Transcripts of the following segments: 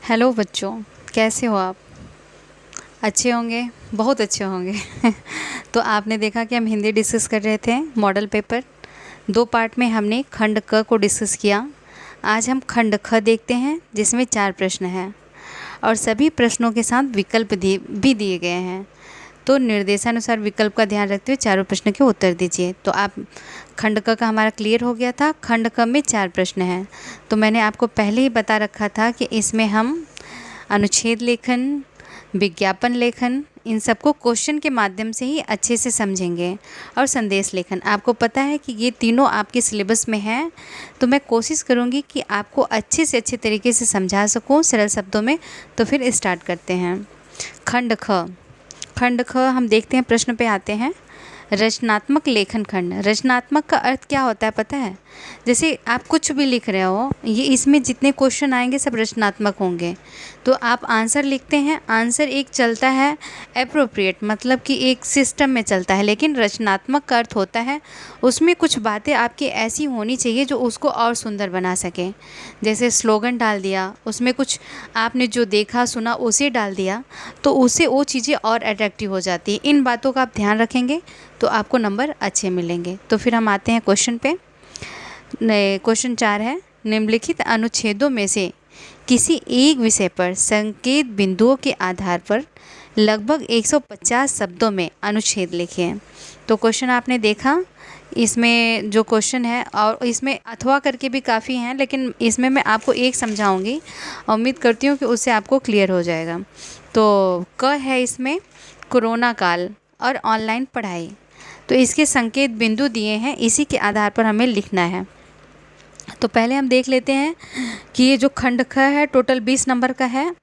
Hello बच्चों, कैसे हो आप? अच्छे होंगे, बहुत अच्छे होंगे। तो आपने देखा कि हम हिंदी डिस्कस कर रहे थे, मॉडल पेपर। दो पार्ट में हमने खंड क को डिस्कस किया। आज हम खंड ख देखते हैं, जिसमें 4 प्रश्न हैं और सभी प्रश्नों के साथ विकल्प भी दिए गए हैं। तो निर्देशानुसार विकल्प का ध्यान रखते हुए चारों प्रश्न के उत्तर दीजिए। तो आप खंड क का हमारा क्लियर हो गया था। खंड क में 4 प्रश्न हैं। तो मैंने आपको पहले ही बता रखा था कि इसमें हम अनुच्छेद लेखन, विज्ञापन लेखन, इन सबको क्वेश्चन के माध्यम से ही अच्छे से समझेंगे। और संदेश लेखन, आपको पता है कि ये तीनों आपके सिलेबस में हैं। तो मैं कोशिश करूँगी कि आपको अच्छे से अच्छे तरीके से समझा सकूँ सरल शब्दों में। तो फिर स्टार्ट करते हैं। खंड ख। खंड ख हम देखते हैं, प्रश्न पे आते हैं। रचनात्मक लेखन खंड। रचनात्मक का अर्थ क्या होता है पता है? जैसे आप कुछ भी लिख रहे हो, ये इसमें जितने क्वेश्चन आएंगे सब रचनात्मक होंगे। तो आप आंसर लिखते हैं, आंसर एक चलता है एप्रोप्रिएट, मतलब कि एक सिस्टम में चलता है। लेकिन रचनात्मक का अर्थ होता है उसमें कुछ बातें आपकी ऐसी होनी चाहिए जो उसको और सुंदर बना सके। जैसे स्लोगन डाल दिया, उसमें कुछ आपने जो देखा सुना उसे डाल दिया, तो उससे वो चीज़ें और अट्रैक्टिव हो जाती है। इन बातों का आप ध्यान रखेंगे तो आपको नंबर अच्छे मिलेंगे। तो फिर हम आते हैं क्वेश्चन पे। क्वेश्चन 4 है, निम्नलिखित अनुच्छेदों में से किसी एक विषय पर संकेत बिंदुओं के आधार पर लगभग 150 शब्दों में अनुच्छेद लिखें। तो क्वेश्चन आपने देखा, इसमें जो क्वेश्चन है, और इसमें अथवा करके भी काफ़ी हैं, लेकिन इसमें मैं आपको एक समझाऊंगी। उम्मीद करती हूँ कि उससे आपको क्लियर हो जाएगा। तो क है इसमें कोरोना काल और ऑनलाइन पढ़ाई। तो इसके संकेत बिंदु दिए हैं, इसी के आधार पर हमें लिखना है। तो पहले हम देख लेते हैं कि ये जो खंड ख है टोटल 20 नंबर का है,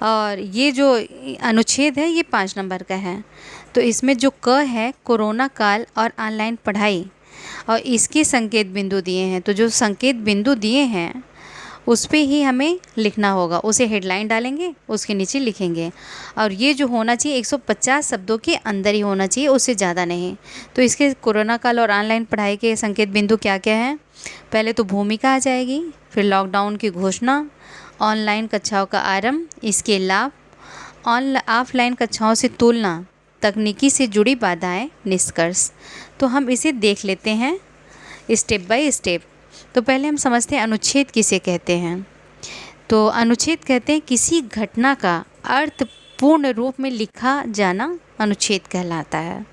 और ये जो अनुच्छेद है ये 5 नंबर का है। तो इसमें जो क है कोरोना काल और ऑनलाइन पढ़ाई, और इसके संकेत बिंदु दिए हैं। तो जो संकेत बिंदु दिए हैं उस पे ही हमें लिखना होगा, उसे हेडलाइन डालेंगे, उसके नीचे लिखेंगे। और ये जो होना चाहिए 150 शब्दों के अंदर ही होना चाहिए, उससे ज़्यादा नहीं। तो इसके कोरोना काल और ऑनलाइन पढ़ाई के संकेत बिंदु क्या क्या हैं? पहले तो भूमिका आ जाएगी, फिर लॉकडाउन की घोषणा, ऑनलाइन कक्षाओं का आरंभ, इसके लाभ, ऑफलाइन कक्षाओं से तुलना, तकनीकी से जुड़ी बाधाएं, निष्कर्ष। तो हम इसे देख लेते हैं स्टेप बाय स्टेप। तो पहले हम समझते हैं अनुच्छेद किसे कहते हैं। तो अनुच्छेद कहते हैं किसी घटना का अर्थ पूर्ण रूप में लिखा जाना अनुच्छेद कहलाता है।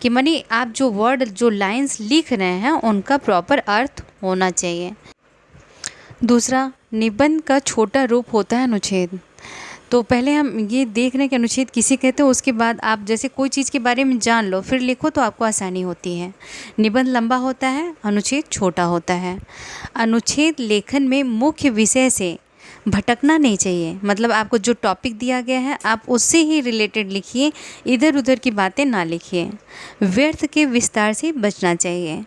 कि मानी आप जो वर्ड जो लाइंस लिख रहे हैं उनका प्रॉपर अर्थ होना चाहिए। दूसरा, निबंध का छोटा रूप होता है अनुच्छेद। तो पहले हम ये देख रहे हैं कि अनुच्छेद किसे कहते हैं, उसके बाद आप जैसे कोई चीज़ के बारे में जान लो फिर लिखो तो आपको आसानी होती है। निबंध लंबा होता है, अनुच्छेद छोटा होता है। अनुच्छेद लेखन में मुख्य विषय से भटकना नहीं चाहिए, मतलब आपको जो टॉपिक दिया गया है आप उससे ही रिलेटेड लिखिए, इधर उधर की बातें ना लिखिए। व्यर्थ के विस्तार से बचना चाहिए।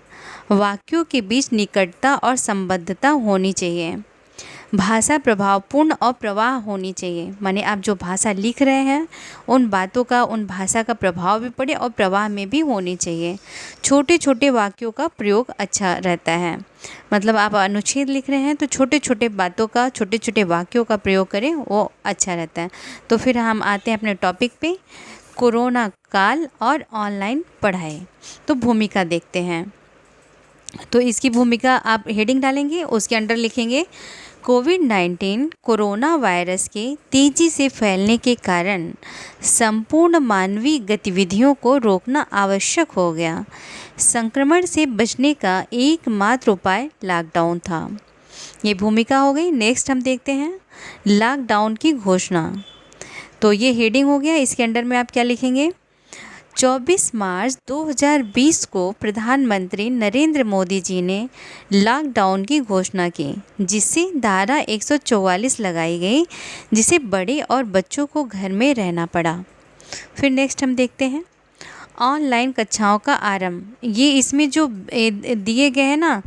वाक्यों के बीच निकटता और संबद्धता होनी चाहिए। भाषा प्रभावपूर्ण और प्रवाह होनी चाहिए, माने आप जो भाषा लिख रहे हैं उन बातों का, उन भाषा का प्रभाव भी पड़े और प्रवाह में भी होनी चाहिए। छोटे छोटे वाक्यों का प्रयोग अच्छा रहता है, मतलब आप अनुच्छेद लिख रहे हैं तो छोटे छोटे बातों का, छोटे छोटे वाक्यों का प्रयोग करें, वो अच्छा रहता है। तो फिर हम आते हैं अपने टॉपिक पे, कोरोना काल और ऑनलाइन पढ़ाई। तो भूमिका देखते हैं। तो इसकी भूमिका आप हेडिंग डालेंगे, उसके अंडर लिखेंगे कोविड-19 कोरोना वायरस के तेज़ी से फैलने के कारण संपूर्ण मानवीय गतिविधियों को रोकना आवश्यक हो गया। संक्रमण से बचने का एकमात्र उपाय लॉकडाउन था। ये भूमिका हो गई। नेक्स्ट हम देखते हैं लॉकडाउन की घोषणा। तो ये हेडिंग हो गया, इसके अंडर में आप क्या लिखेंगे? 24 मार्च 2020 को प्रधानमंत्री नरेंद्र मोदी जी ने लॉकडाउन की घोषणा की, जिससे धारा 144 लगाई गई, जिसे बड़े और बच्चों को घर में रहना पड़ा। फिर नेक्स्ट हम देखते हैं ऑनलाइन कक्षाओं का आरंभ। ये इसमें जो दिए गए हैं ना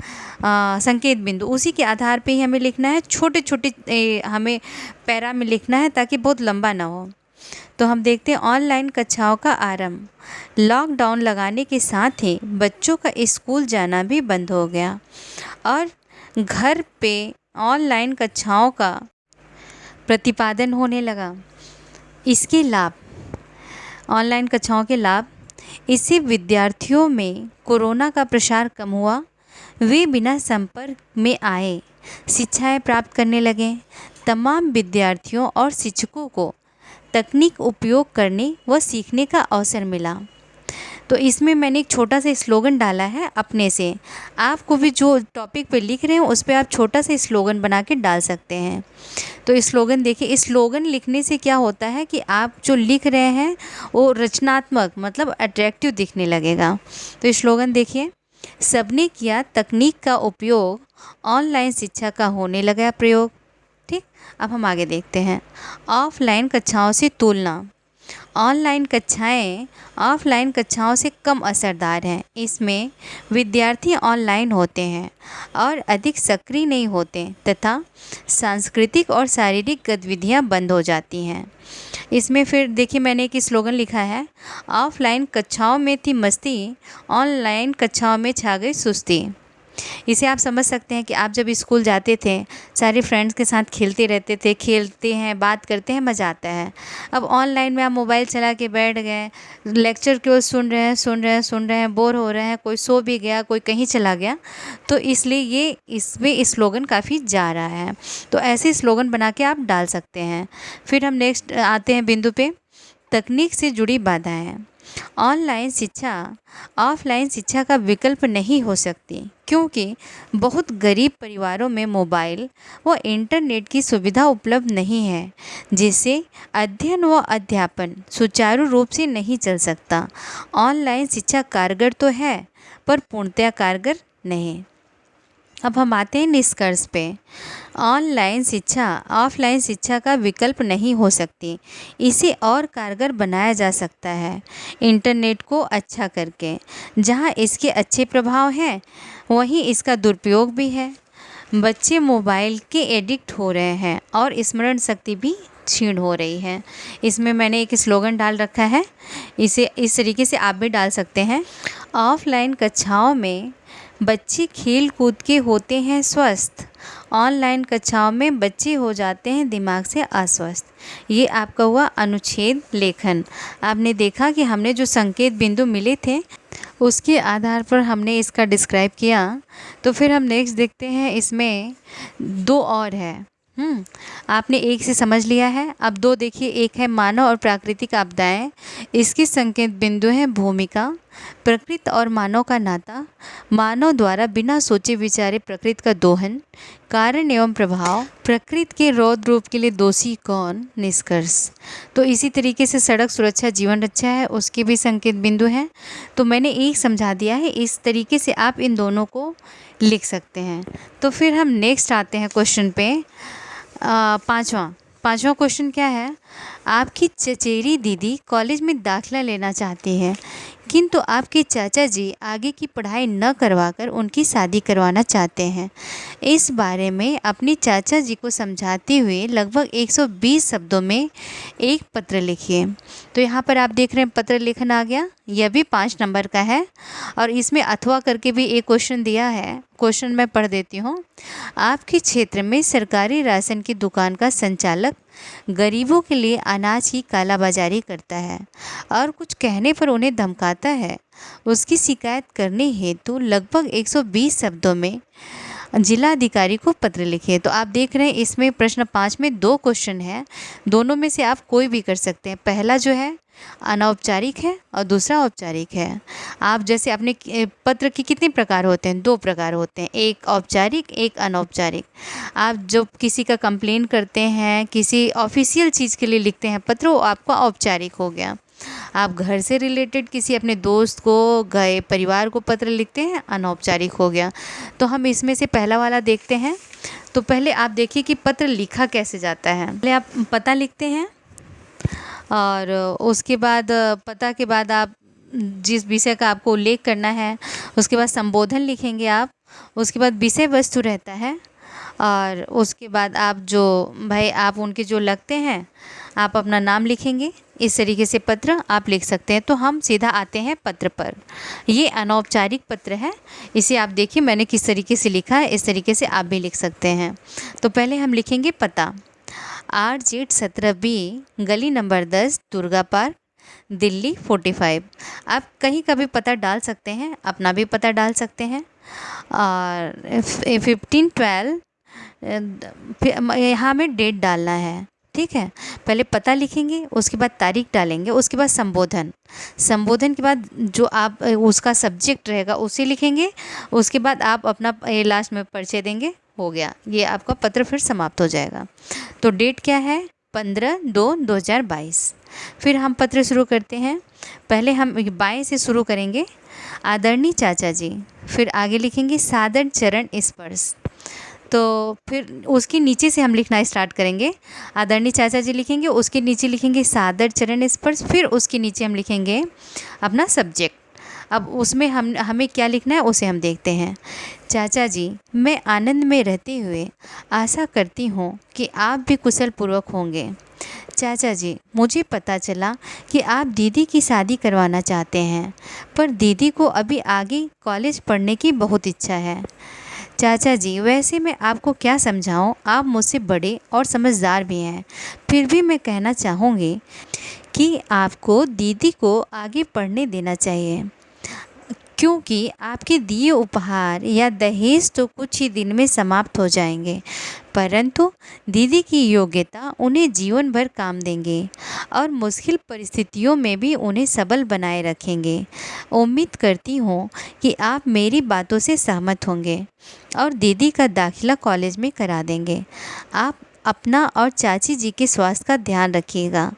संकेत बिंदु, उसी के आधार पे ही हमें लिखना है। छोटे छोटे हमें पैरा में लिखना है ताकि बहुत लंबा ना हो। तो हम देखते हैं ऑनलाइन कक्षाओं का आरंभ। लॉकडाउन लगाने के साथ ही बच्चों का स्कूल जाना भी बंद हो गया और घर पे ऑनलाइन कक्षाओं का प्रतिपादन होने लगा। इसके लाभ, ऑनलाइन कक्षाओं के लाभ, इससे विद्यार्थियों में कोरोना का प्रसार कम हुआ। वे बिना संपर्क में आए शिक्षाएं प्राप्त करने लगे। तमाम विद्यार्थियों और शिक्षकों को तकनीक उपयोग करने व सीखने का अवसर मिला। तो इसमें मैंने एक छोटा सा स्लोगन डाला है अपने से। आपको भी जो टॉपिक पे लिख रहे हो उस पे आप छोटा सा स्लोगन बना के डाल सकते हैं। तो स्लोगन देखिए, इस स्लोगन लिखने से क्या होता है कि आप जो लिख रहे हैं वो रचनात्मक मतलब अट्रैक्टिव दिखने लगेगा। तो स्लोगन देखिए, सबने किया तकनीक का उपयोग, ऑनलाइन शिक्षा का होने लगा प्रयोग। ठीक, अब हम आगे देखते हैं। ऑफलाइन कक्षाओं से तुलना, ऑनलाइन कक्षाएं ऑफलाइन कक्षाओं से कम असरदार हैं। इसमें विद्यार्थी ऑनलाइन होते हैं और अधिक सक्रिय नहीं होते तथा सांस्कृतिक और शारीरिक गतिविधियां बंद हो जाती हैं। इसमें फिर देखिए मैंने एक स्लोगन लिखा है, ऑफलाइन कक्षाओं में थी मस्ती, ऑनलाइन कक्षाओं में छा गई सुस्ती। इसे आप समझ सकते हैं कि आप जब स्कूल जाते थे सारे फ्रेंड्स के साथ खेलते रहते थे, खेलते हैं, बात करते हैं, मज़ा आता है। अब ऑनलाइन में आप मोबाइल चला के बैठ गए, लेक्चर केवल सुन रहे हैं, बोर हो रहे हैं, कोई सो भी गया, कोई कहीं चला गया। तो इसलिए ये इसमें स्लोगन काफ़ी जा रहा है। तो ऐसे स्लोगन बना के आप डाल सकते हैं। फिर हम नेक्स्ट आते हैं बिंदु पे, तकनीक से जुड़ी बाधाएं। ऑनलाइन शिक्षा ऑफलाइन शिक्षा का विकल्प नहीं हो सकती, क्योंकि बहुत गरीब परिवारों में मोबाइल व इंटरनेट की सुविधा उपलब्ध नहीं है, जिससे अध्ययन व अध्यापन सुचारू रूप से नहीं चल सकता। ऑनलाइन शिक्षा कारगर तो है पर पूर्णतः कारगर नहीं। अब हम आते हैं निष्कर्ष पे। ऑनलाइन शिक्षा ऑफलाइन शिक्षा का विकल्प नहीं हो सकती, इसे और कारगर बनाया जा सकता है इंटरनेट को अच्छा करके। जहां इसके अच्छे प्रभाव हैं वहीं इसका दुरुपयोग भी है। बच्चे मोबाइल के एडिक्ट हो रहे हैं और स्मरण शक्ति भी क्षीण हो रही है। इसमें मैंने एक स्लोगन डाल रखा है, इसे इस तरीके से आप भी डाल सकते हैं। ऑफलाइन कक्षाओं में बच्चे खेल कूद के होते हैं स्वस्थ, ऑनलाइन कक्षाओं में बच्चे हो जाते हैं दिमाग से अस्वस्थ। ये आपका हुआ अनुच्छेद लेखन। आपने देखा कि हमने जो संकेत बिंदु मिले थे उसके आधार पर हमने इसका डिस्क्राइब किया। तो फिर हम नेक्स्ट देखते हैं, इसमें दो और है। आपने एक से समझ लिया है, अब दो देखिए। एक है मानव और प्राकृतिक आपदाएं। इसके संकेत बिंदु हैं भूमिका, प्रकृति और मानव का नाता, मानव द्वारा बिना सोचे विचारे प्रकृति का दोहन, कारण एवं प्रभाव, प्रकृति के रौद्र रूप के लिए दोषी कौन, निष्कर्ष। तो इसी तरीके से सड़क सुरक्षा जीवन रक्षा है, उसके भी संकेत बिंदु हैं। तो मैंने एक समझा दिया है, इस तरीके से आप इन दोनों को लिख सकते हैं। तो फिर हम नेक्स्ट आते हैं क्वेश्चन पे। पांचवा क्वेश्चन क्या है, आपकी चचेरी दीदी कॉलेज में दाखिला लेना चाहती है, किंतु आपके चाचा जी आगे की पढ़ाई न करवाकर उनकी शादी करवाना चाहते हैं। इस बारे में अपने चाचा जी को समझाते हुए लगभग 120 शब्दों में एक पत्र लिखिए। तो यहाँ पर आप देख रहे हैं पत्र लेखन आ गया, यह भी 5 नंबर का है और इसमें अथवा करके भी एक क्वेश्चन दिया है। क्वेश्चन मैं पढ़ देती हूँ। आपके क्षेत्र में सरकारी राशन की दुकान का संचालक गरीबों के लिए अनाज की कालाबाजारी करता है और कुछ कहने पर उन्हें धमकाता है। उसकी शिकायत करने हेतु लगभग 120 शब्दों में जिलाधिकारी को पत्र लिखिए। तो आप देख रहे हैं इसमें प्रश्न 5 में 2 क्वेश्चन है, दोनों में से आप कोई भी कर सकते हैं। पहला जो है अनौपचारिक है और दूसरा औपचारिक है। आप जैसे अपने पत्र के कितने प्रकार होते हैं, 2 प्रकार होते हैं, एक औपचारिक एक अनौपचारिक। आप जब किसी का कंप्लेन करते हैं, किसी ऑफिशियल चीज़ के लिए लिखते हैं पत्र, वो आपका औपचारिक हो गया। आप घर से रिलेटेड किसी अपने दोस्त को, गए परिवार को पत्र लिखते हैं, अनौपचारिक हो गया। तो हम इसमें से पहला वाला देखते हैं। तो पहले आप देखिए कि पत्र लिखा कैसे जाता है। पहले आप पता लिखते हैं और उसके बाद पता के बाद आप जिस विषय का आपको उल्लेख करना है उसके बाद संबोधन लिखेंगे आप, उसके बाद विषय वस्तु रहता है और उसके बाद आप जो भाई आप उनके जो लगते हैं आप अपना नाम लिखेंगे। इस तरीके से पत्र आप लिख सकते हैं। तो हम सीधा आते हैं पत्र पर। ये अनौपचारिक पत्र है, इसे आप देखिए मैंने किस तरीके से लिखा है, इस तरीके से आप भी लिख सकते हैं। तो पहले हम लिखेंगे पता। RZ17B, गली नंबर 10, दुर्गा पार्क, दिल्ली 45। आप कहीं का भी पता डाल सकते हैं, अपना भी पता डाल सकते हैं। और 15/12 यहाँ हमें डेट डालना है, ठीक है। पहले पता लिखेंगे, उसके बाद तारीख डालेंगे, उसके बाद संबोधन। संबोधन के बाद जो आप उसका सब्जेक्ट रहेगा उसे लिखेंगे। उसके बाद आप अपना लास्ट में परिचय देंगे, हो गया, ये आपका पत्र फिर समाप्त हो जाएगा। तो डेट क्या है? 15/2/2022। फिर हम पत्र शुरू करते हैं। पहले हम बाएं से शुरू करेंगे, आदरणीय चाचा जी। फिर आगे लिखेंगे सादर चरण स्पर्श। तो फिर उसके नीचे से हम लिखना स्टार्ट करेंगे। आदरणीय चाचा जी लिखेंगे, उसके नीचे लिखेंगे सादर चरण स्पर्श। फिर उसके नीचे हम लिखेंगे अपना सब्जेक्ट। अब उसमें हमें क्या लिखना है उसे हम देखते हैं। चाचा जी, मैं आनंद में रहते हुए आशा करती हूँ कि आप भी कुशल पूर्वक होंगे। चाचा जी, मुझे पता चला कि आप दीदी की शादी करवाना चाहते हैं, पर दीदी को अभी आगे कॉलेज पढ़ने की बहुत इच्छा है। चाचा जी, वैसे मैं आपको क्या समझाऊं, आप मुझसे बड़े और समझदार भी हैं, फिर भी मैं कहना चाहूँगी कि आपको दीदी को आगे पढ़ने देना चाहिए, क्योंकि आपके दिए उपहार या दहेज तो कुछ ही दिन में समाप्त हो जाएंगे, परंतु दीदी की योग्यता उन्हें जीवन भर काम देंगे और मुश्किल परिस्थितियों में भी उन्हें सबल बनाए रखेंगे। उम्मीद करती हूँ कि आप मेरी बातों से सहमत होंगे और दीदी का दाखिला कॉलेज में करा देंगे। आप अपना और चाची जी के स्वास्थ्य का ध्यान रखिएगा।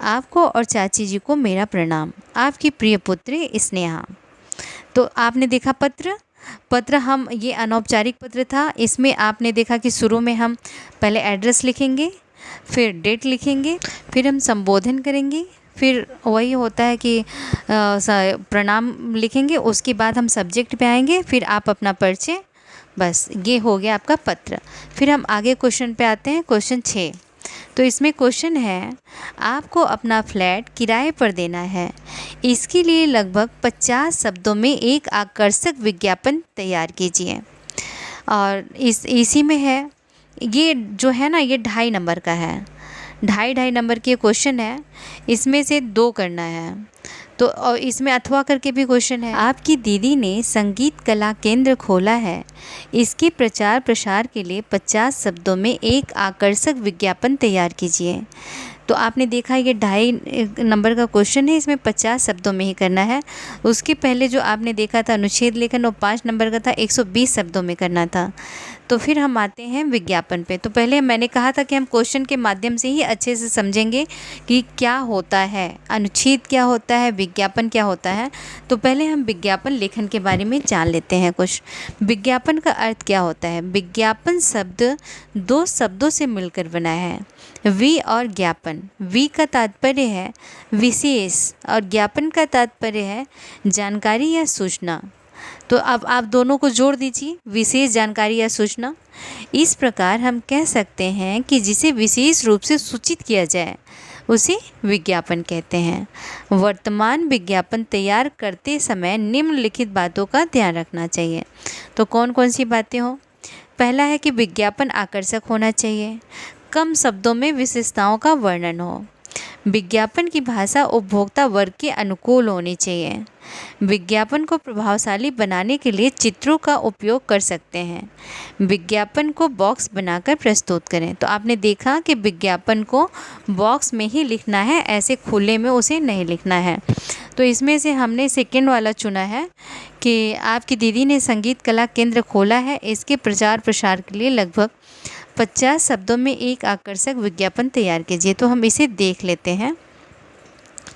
आपको और चाची जी को मेरा प्रणाम। आपकी प्रिय पुत्री स्नेहा। तो आपने देखा पत्र हम ये अनौपचारिक पत्र था। इसमें आपने देखा कि शुरू में हम पहले एड्रेस लिखेंगे, फिर डेट लिखेंगे, फिर हम संबोधन करेंगे, फिर वही होता है कि प्रणाम लिखेंगे, उसके बाद हम सब्जेक्ट पे आएंगे, फिर आप अपना परिचय। बस ये हो गया आपका पत्र। फिर हम आगे क्वेश्चन पे आते हैं, क्वेश्चन 6। तो इसमें क्वेश्चन है, आपको अपना फ्लैट किराए पर देना है। इसके लिए लगभग 50 शब्दों में एक आकर्षक विज्ञापन तैयार कीजिए। और इसी में है, ये जो है ना, ये 2.5 नंबर का है। 2.5 नंबर के क्वेश्चन है, इसमें से 2 करना है। तो और इसमें अथवा करके भी क्वेश्चन है, आपकी दीदी ने संगीत कला केंद्र खोला है, इसके प्रचार प्रसार के लिए 50 शब्दों में एक आकर्षक विज्ञापन तैयार कीजिए। तो आपने देखा ये 2.5 नंबर का क्वेश्चन है, इसमें 50 शब्दों में ही करना है। उसके पहले जो आपने देखा था अनुच्छेद लेखन, वो 5 नंबर का था, 120 शब्दों में करना था। तो फिर हम आते हैं विज्ञापन पे। तो पहले मैंने कहा था कि हम क्वेश्चन के माध्यम से ही अच्छे से समझेंगे कि क्या होता है, अनुच्छेद क्या होता है, विज्ञापन क्या होता है। तो पहले हम विज्ञापन लेखन के बारे में जान लेते हैं कुछ। विज्ञापन का अर्थ क्या होता है? विज्ञापन शब्द 2 शब्दों से मिलकर बना है, वि और ज्ञापन। वि का तात्पर्य है विशेष और ज्ञापन का तात्पर्य है जानकारी या सूचना। तो अब आप दोनों को जोड़ दीजिए, विशेष जानकारी या सूचना। इस प्रकार हम कह सकते हैं कि जिसे विशेष रूप से सूचित किया जाए उसे विज्ञापन कहते हैं। वर्तमान विज्ञापन तैयार करते समय निम्नलिखित बातों का ध्यान रखना चाहिए। तो कौन कौन सी बातें हों? पहला है कि विज्ञापन आकर्षक होना चाहिए, कम शब्दों में विशेषताओं का वर्णन हो। विज्ञापन की भाषा उपभोक्ता वर्ग के अनुकूल होनी चाहिए। विज्ञापन को प्रभावशाली बनाने के लिए चित्रों का उपयोग कर सकते हैं। विज्ञापन को बॉक्स बनाकर प्रस्तुत करें। तो आपने देखा कि विज्ञापन को बॉक्स में ही लिखना है, ऐसे खुले में उसे नहीं लिखना है। तो इसमें से हमने सेकेंड वाला चुना है कि आपकी दीदी ने संगीत कला केंद्र खोला है, इसके प्रचार प्रसार के लिए लगभग 50 शब्दों में एक आकर्षक विज्ञापन तैयार कीजिए। तो हम इसे देख लेते हैं।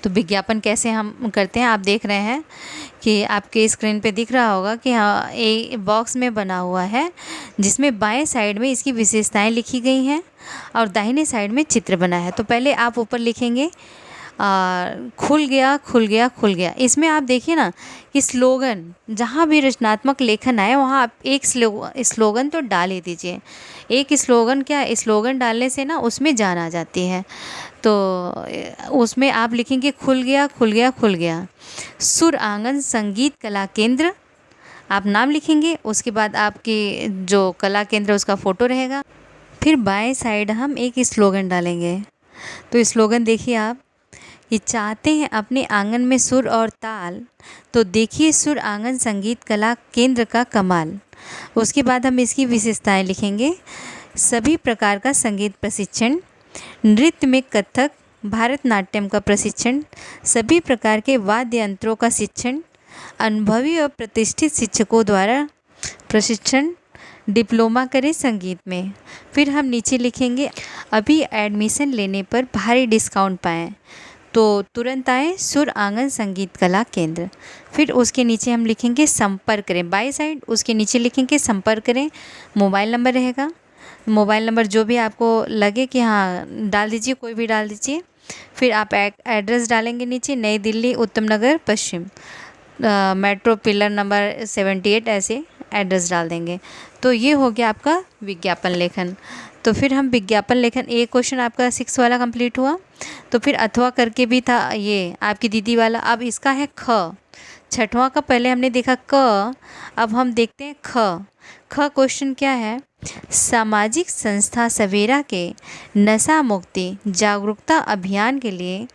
तो विज्ञापन कैसे हम करते हैं, आप देख रहे हैं कि आपके स्क्रीन पे दिख रहा होगा कि हाँ, एक बॉक्स में बना हुआ है जिसमें बाएं साइड में इसकी विशेषताएं लिखी गई हैं और दाहिने साइड में चित्र बना है। तो पहले आप ऊपर लिखेंगे खुल गया खुल गया खुल गया। इसमें आप देखिए ना कि स्लोगन, जहाँ भी रचनात्मक लेखन आए वहाँ आप एक स्लोगन तो डाल ही दीजिए। एक स्लोगन डालने से ना उसमें जान आ जाती है। तो उसमें आप लिखेंगे खुल गया खुल गया खुल गया, सुर आंगन संगीत कला केंद्र, आप नाम लिखेंगे। उसके बाद आपके जो कला केंद्र उसका फ़ोटो रहेगा। फिर बाएं साइड हम एक स्लोगन डालेंगे। तो स्लोगन देखिए आप, कि चाहते हैं अपने आंगन में सुर और ताल, तो देखिए सुर आंगन संगीत कला केंद्र का कमाल। उसके बाद हम इसकी विशेषताएं लिखेंगे। सभी प्रकार का संगीत प्रशिक्षण, नृत्य में कथक भारतनाट्यम का प्रशिक्षण, सभी प्रकार के वाद्य यंत्रों का शिक्षण, अनुभवी और प्रतिष्ठित शिक्षकों द्वारा प्रशिक्षण, डिप्लोमा करें संगीत में। फिर हम नीचे लिखेंगे अभी एडमिशन लेने पर भारी डिस्काउंट पाएँ, तो तुरंत आएँ सुर आंगन संगीत कला केंद्र। फिर उसके नीचे हम लिखेंगे संपर्क करें, बाई साइड उसके नीचे लिखेंगे संपर्क करें। मोबाइल नंबर रहेगा, मोबाइल नंबर जो भी आपको लगे कि हाँ डाल दीजिए, कोई भी डाल दीजिए। फिर आप एड्रेस डालेंगे नीचे, नई दिल्ली उत्तम नगर पश्चिम, मेट्रो पिलर नंबर 78, ऐसे एड्रेस डाल देंगे। तो ये हो गया आपका विज्ञापन लेखन। तो फिर हम विज्ञापन लेखन, एक क्वेश्चन आपका 6 वाला कंप्लीट हुआ। तो फिर अथवा करके भी था ये आपकी दीदी वाला। अब इसका है ख, छठवां का पहले हमने देखा क, अब हम देखते हैं ख। ख क्वेश्चन क्या है, सामाजिक संस्था सवेरा के नशा मुक्ति जागरूकता अभियान के लिए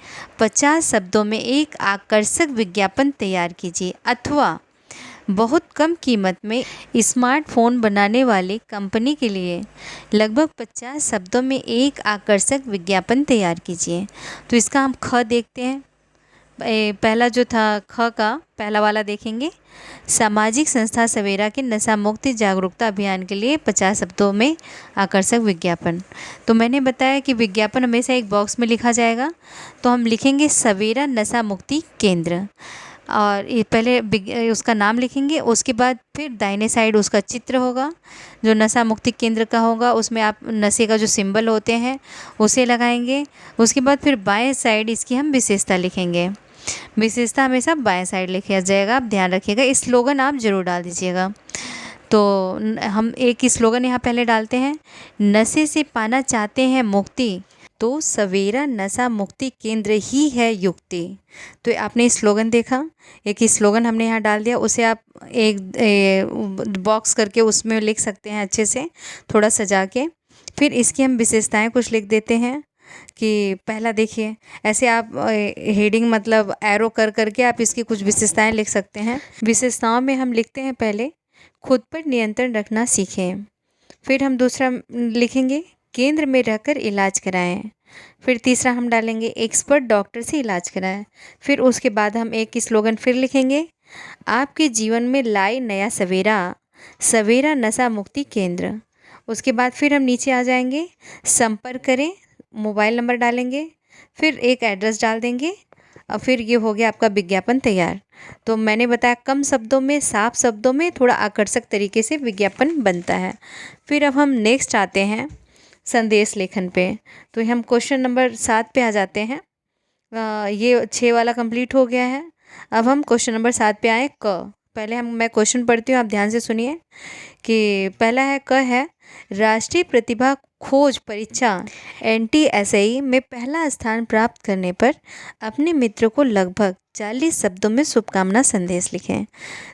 50 शब्दों में एक आकर्षक विज्ञापन तैयार कीजिए, अथवा बहुत कम कीमत में स्मार्टफोन बनाने वाली कंपनी के लिए लगभग 50 शब्दों में एक आकर्षक विज्ञापन तैयार कीजिए। तो इसका हम ख देखते हैं। पहला जो था ख का पहला वाला देखेंगे, सामाजिक संस्था सवेरा के नशा मुक्ति जागरूकता अभियान के लिए 50 शब्दों में आकर्षक विज्ञापन। तो मैंने बताया कि विज्ञापन हमेशा एक बॉक्स में लिखा जाएगा। तो हम लिखेंगे सवेरा नशा मुक्ति केंद्र, और ये पहले उसका नाम लिखेंगे। उसके बाद फिर दाहिने साइड उसका चित्र होगा जो नशा मुक्ति केंद्र का होगा, उसमें आप नशे का जो सिंबल होते हैं उसे लगाएंगे। उसके बाद फिर बाएं साइड इसकी हम विशेषता लिखेंगे। विशेषता हमेशा बाएं साइड लिखा जाएगा, आप ध्यान रखिएगा। स्लोगन आप ज़रूर डाल दीजिएगा। तो हम एक स्लोगन यहाँ पहले डालते हैं, नशे से पाना चाहते हैं मुक्ति, तो सवेरा नशा मुक्ति केंद्र ही है युक्ति। तो आपने स्लोगन देखा, एक स्लोगन हमने यहाँ डाल दिया। उसे आप एक बॉक्स करके उसमें लिख सकते हैं अच्छे से, थोड़ा सजा के। फिर इसकी हम विशेषताएं कुछ लिख देते हैं कि पहला देखिए, ऐसे आप हेडिंग मतलब एरो कर करके आप इसकी कुछ विशेषताएं लिख सकते हैं। विशेषताओं में हम लिखते हैं पहले, खुद पर नियंत्रण रखना सीखें। फिर हम दूसरा लिखेंगे, केंद्र में रहकर इलाज कराएं। फिर तीसरा हम डालेंगे, एक्सपर्ट डॉक्टर से इलाज कराएं। फिर उसके बाद हम एक स्लोगन फिर लिखेंगे, आपके जीवन में लाए नया सवेरा, सवेरा नशा मुक्ति केंद्र। उसके बाद फिर हम नीचे आ जाएंगे, संपर्क करें, मोबाइल नंबर डालेंगे, फिर एक एड्रेस डाल देंगे, और फिर ये हो गया आपका विज्ञापन तैयार। तो मैंने बताया कम शब्दों में, साफ शब्दों में, थोड़ा आकर्षक तरीके से विज्ञापन बनता है। फिर अब हम नेक्स्ट आते हैं संदेश लेखन पे। तो हम क्वेश्चन नंबर 7 पे आ जाते हैं। ये 6 वाला कंप्लीट हो गया है। अब हम क्वेश्चन नंबर 7 पे आए, क। पहले मैं क्वेश्चन पढ़ती हूँ, आप ध्यान से सुनिए। कि पहला है क है, राष्ट्रीय प्रतिभा खोज परीक्षा NTSI में पहला स्थान प्राप्त करने पर अपने मित्र को लगभग 40 शब्दों में शुभकामना संदेश लिखें।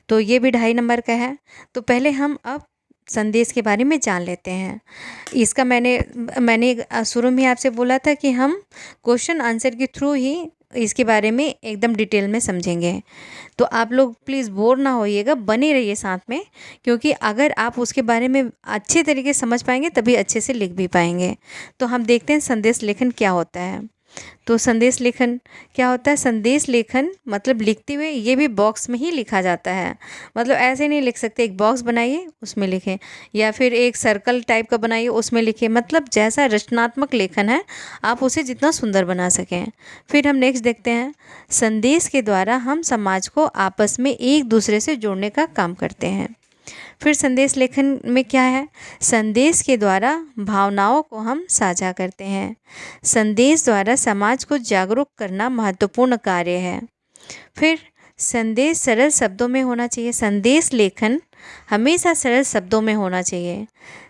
तो ये भी 2.5 नंबर का है। तो पहले हम अब संदेश के बारे में जान लेते हैं। इसका मैंने शुरू में आपसे बोला था कि हम क्वेश्चन आंसर के थ्रू ही इसके बारे में एकदम डिटेल में समझेंगे। तो आप लोग प्लीज़ बोर ना होइएगा, बने रहिए साथ में, क्योंकि अगर आप उसके बारे में अच्छे तरीके से समझ पाएंगे तभी अच्छे से लिख भी पाएंगे। तो हम देखते हैं संदेश लेखन क्या होता है। तो संदेश लेखन क्या होता है, संदेश लेखन मतलब लिखते हुए ये भी बॉक्स में ही लिखा जाता है। मतलब ऐसे नहीं लिख सकते, एक बॉक्स बनाइए उसमें लिखें, या फिर एक सर्कल टाइप का बनाइए उसमें लिखें। मतलब जैसा रचनात्मक लेखन है आप उसे जितना सुंदर बना सकें। फिर हम नेक्स्ट देखते हैं, संदेश के द्वारा हम समाज को आपस में एक दूसरे से जोड़ने का काम करते हैं। फिर संदेश लेखन में क्या है, संदेश के द्वारा भावनाओं को हम साझा करते हैं। संदेश द्वारा समाज को जागरूक करना महत्वपूर्ण कार्य है। फिर संदेश सरल शब्दों में होना चाहिए। संदेश लेखन हमेशा सरल शब्दों में होना चाहिए।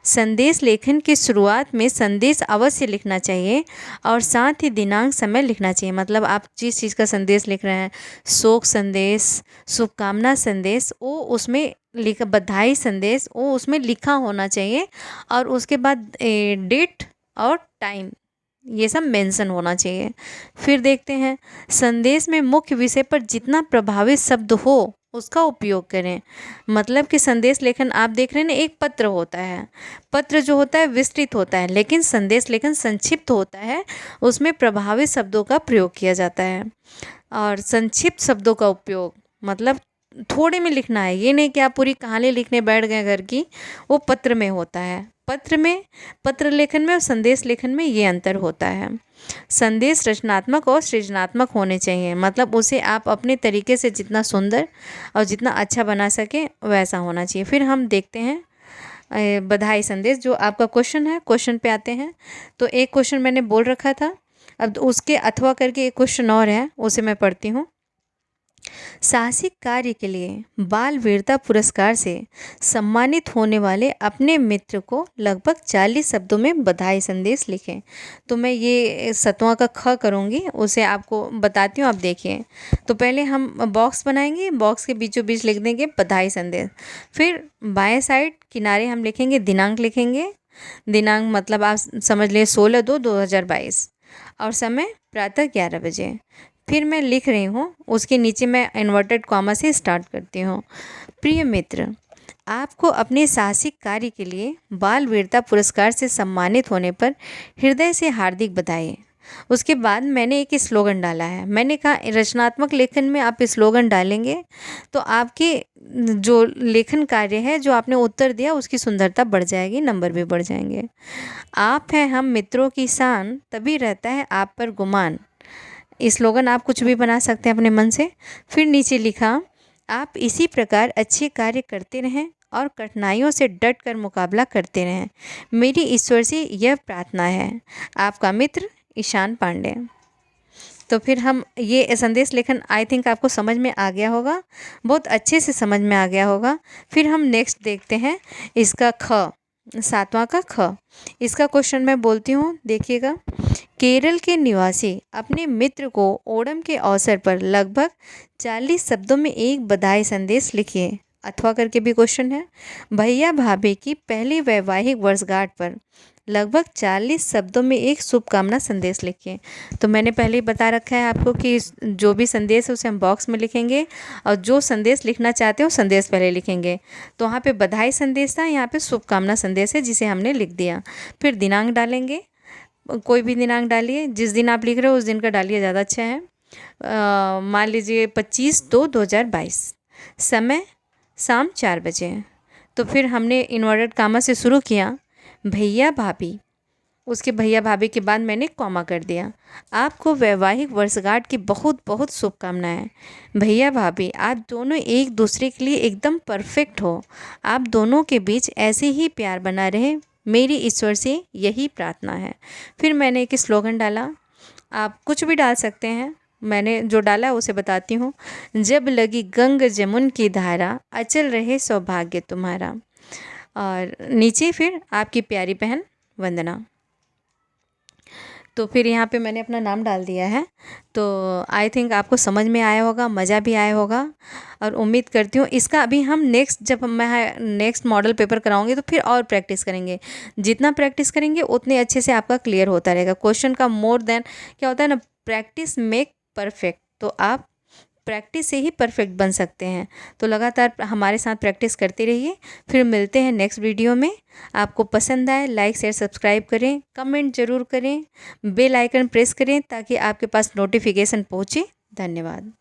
संदेश लेखन की शुरुआत में संदेश अवश्य लिखना चाहिए और साथ ही दिनांक समय लिखना चाहिए। मतलब आप जिस चीज़ का संदेश लिख रहे हैं, शोक संदेश, शुभकामना संदेश, वो उसमें बधाई संदेश वो उसमें लिखा होना चाहिए और उसके बाद डेट और टाइम ये सब मेंशन होना चाहिए। फिर देखते हैं, संदेश में मुख्य विषय पर जितना प्रभावित शब्द हो उसका उपयोग करें। मतलब कि संदेश लेखन आप देख रहे हैं ना, एक पत्र होता है, पत्र जो होता है विस्तृत होता है, लेकिन संदेश लेखन संक्षिप्त होता है, उसमें प्रभावित शब्दों का प्रयोग किया जाता है। और संक्षिप्त शब्दों का उपयोग मतलब थोड़े में लिखना है, ये नहीं कि आप पूरी कहानी लिखने बैठ गए घर की, वो पत्र में होता है। पत्र लेखन में और संदेश लेखन में ये अंतर होता है। संदेश रचनात्मक और सृजनात्मक होने चाहिए। मतलब उसे आप अपने तरीके से जितना सुंदर और जितना अच्छा बना सके वैसा होना चाहिए। फिर हम देखते हैं बधाई संदेश, जो आपका क्वेश्चन है, क्वेश्चन पे आते हैं। तो एक क्वेश्चन मैंने बोल रखा था, अब उसके अथवा करके एक क्वेश्चन और है, उसे मैं पढ़ती हूँ। साहसिक कार्य के लिए बाल वीरता पुरस्कार से सम्मानित होने वाले अपने मित्र को लगभग 40 शब्दों में बधाई संदेश लिखें। तो मैं ये 7वां का ख करूँगी, उसे आपको बताती हूँ, आप देखिए। तो पहले हम बॉक्स बनाएंगे, बॉक्स के बीचों बीच लिख देंगे बधाई संदेश। फिर बाएं साइड किनारे हम लिखेंगे दिनांक लिखेंगे। दिनांक मतलब आप समझ लिए 16/2/2022 और समय प्रातः 11 बजे। फिर मैं लिख रही हूँ, उसके नीचे मैं इन्वर्टेड कॉमा से स्टार्ट करती हूँ। प्रिय मित्र, आपको अपने साहसिक कार्य के लिए बाल वीरता पुरस्कार से सम्मानित होने पर हृदय से हार्दिक बधाई। उसके बाद मैंने एक स्लोगन डाला है। मैंने कहा रचनात्मक लेखन में आप स्लोगन डालेंगे तो आपके जो लेखन कार्य है, जो आपने उत्तर दिया, उसकी सुंदरता बढ़ जाएगी, नंबर भी बढ़ जाएंगे। आप हैं हम मित्रों की शान, तभी रहता है आप पर गुमान। स्लोगन आप कुछ भी बना सकते हैं अपने मन से। फिर नीचे लिखा, आप इसी प्रकार अच्छे कार्य करते रहें और कठिनाइयों से डट कर मुकाबला करते रहें। मेरी ईश्वर से यह प्रार्थना है। आपका मित्र ईशान पांडे। तो फिर हम ये संदेश लेखन आई थिंक आपको समझ में आ गया होगा, बहुत अच्छे से समझ में आ गया होगा। फिर हम नेक्स्ट देखते हैं इसका ख, 7वां का ख। इसका क्वेश्चन मैं बोलती हूँ, देखिएगा। केरल के निवासी अपने मित्र को ओणम के अवसर पर लगभग 40 शब्दों में एक बधाई संदेश लिखिए। अथवा करके भी क्वेश्चन है। भैया भाभी की पहली वैवाहिक वर्षगांठ पर लगभग 40 शब्दों में एक शुभकामना संदेश लिखिए। तो मैंने पहले ही बता रखा है आपको कि जो भी संदेश है उसे हम बॉक्स में लिखेंगे और जो संदेश लिखना चाहते हो संदेश पहले लिखेंगे। तो वहाँ पे बधाई संदेश था, यहाँ पे शुभकामना संदेश है जिसे हमने लिख दिया। फिर दिनांक डालेंगे, कोई भी दिनांक डालिए, जिस दिन आप लिख रहे हो उस दिन का डालिए, ज़्यादा अच्छा है। मान लीजिए 25/2/2022। समय शाम 4 बजे। तो फिर हमने इन्वर्टेड कामा से शुरू किया, भैया भाभी, उसके भैया भाभी के बाद मैंने कॉमा कर दिया। आपको वैवाहिक वर्षगांठ की बहुत बहुत शुभकामनाएं। भैया भाभी, आप दोनों एक दूसरे के लिए एकदम परफेक्ट हो। आप दोनों के बीच ऐसे ही प्यार बना रहे, मेरी ईश्वर से यही प्रार्थना है। फिर मैंने एक स्लोगन डाला, आप कुछ भी डाल सकते हैं, मैंने जो डाला उसे बताती हूँ। जब लगी गंग जमुन की धारा, अचल रहे सौभाग्य तुम्हारा। और नीचे फिर आपकी प्यारी बहन वंदना। तो फिर यहाँ पे मैंने अपना नाम डाल दिया है। तो आई थिंक आपको समझ में आया होगा, मज़ा भी आया होगा और उम्मीद करती हूँ इसका अभी हम जब मैं नेक्स्ट मॉडल पेपर कराऊंगी तो फिर और प्रैक्टिस करेंगे। जितना प्रैक्टिस करेंगे उतने अच्छे से आपका क्लियर होता रहेगा। क्वेश्चन का मोर देन क्या होता है ना, प्रैक्टिस मेक परफेक्ट। तो आप प्रैक्टिस से ही परफेक्ट बन सकते हैं। तो लगातार हमारे साथ प्रैक्टिस करते रहिए। फिर मिलते हैं नेक्स्ट वीडियो में। आपको पसंद आए लाइक शेयर सब्सक्राइब करें, कमेंट ज़रूर करें, बेल आइकन प्रेस करें ताकि आपके पास नोटिफिकेशन पहुँचे। धन्यवाद।